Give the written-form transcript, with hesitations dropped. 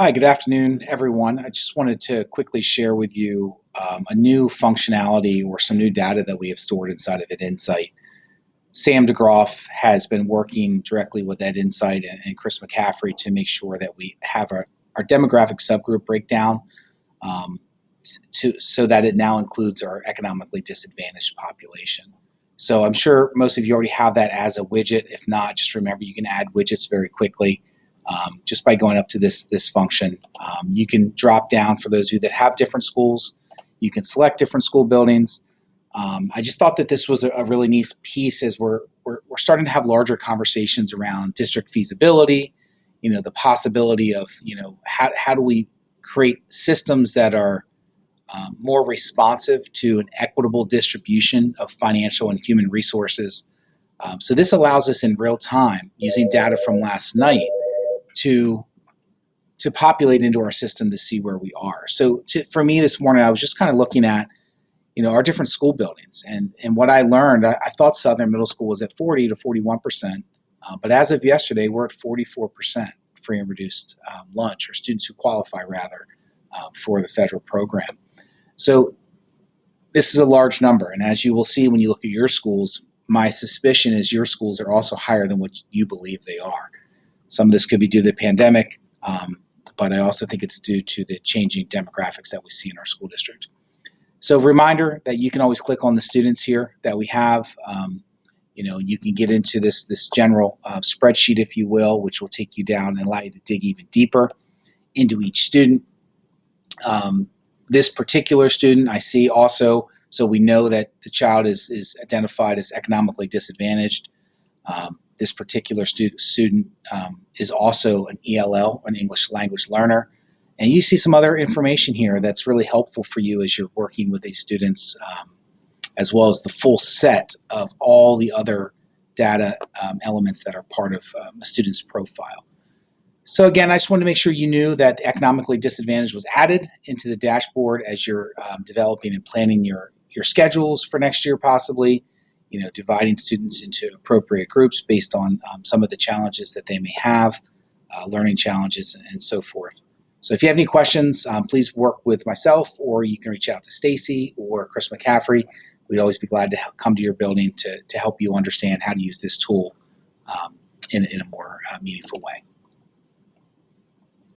Hi, good afternoon, everyone. I just wanted to quickly share with you a new functionality or some new data that we have stored inside of EdInsight. Sam DeGroff has been working directly with EdInsight and Chris McCaffrey to make sure that we have our demographic subgroup breakdown so that it now includes our economically disadvantaged population. So I'm sure most of you already have that as a widget. If not, just remember you can add widgets very quickly just by going up to this function. You can drop down for those of you that have different schools. You can select different school buildings. I just thought that this was a really nice piece as we're starting to have larger conversations around district feasibility, the possibility of, how do we create systems that are more responsive to an equitable distribution of financial and human resources. So this allows us in real time, using data from last night, to populate into our system to see where we are. So for me this morning, I was just kind of looking at our different school buildings, and what I learned. I thought Southern Middle School was at 40 to 41%, but as of yesterday, we're at 44% free and reduced lunch, or students who qualify rather for the federal program. So this is a large number, and as you will see when you look at your schools, my suspicion is your schools are also higher than what you believe they are. Some of this could be due to the pandemic, but I also think it's due to the changing demographics that we see in our school district. So reminder that you can always click on the students here that we have. You can get into this general spreadsheet, if you will, which will take you down and allow you to dig even deeper into each student. This particular student I see also, so we know that the child is identified as economically disadvantaged. This particular student is also an ELL, an English language learner. And you see some other information here that's really helpful for you as you're working with these students, as well as the full set of all the other data elements that are part of a student's profile. So again, I just wanted to make sure you knew that the economically disadvantaged was added into the dashboard as you're developing and planning your schedules for next year, possibly, dividing students into appropriate groups based on some of the challenges that they may have, learning challenges and so forth. So if you have any questions, please work with myself, or you can reach out to Stacy or Chris McCaffrey. We'd always be glad to come to your building to help you understand how to use this tool in a more meaningful way.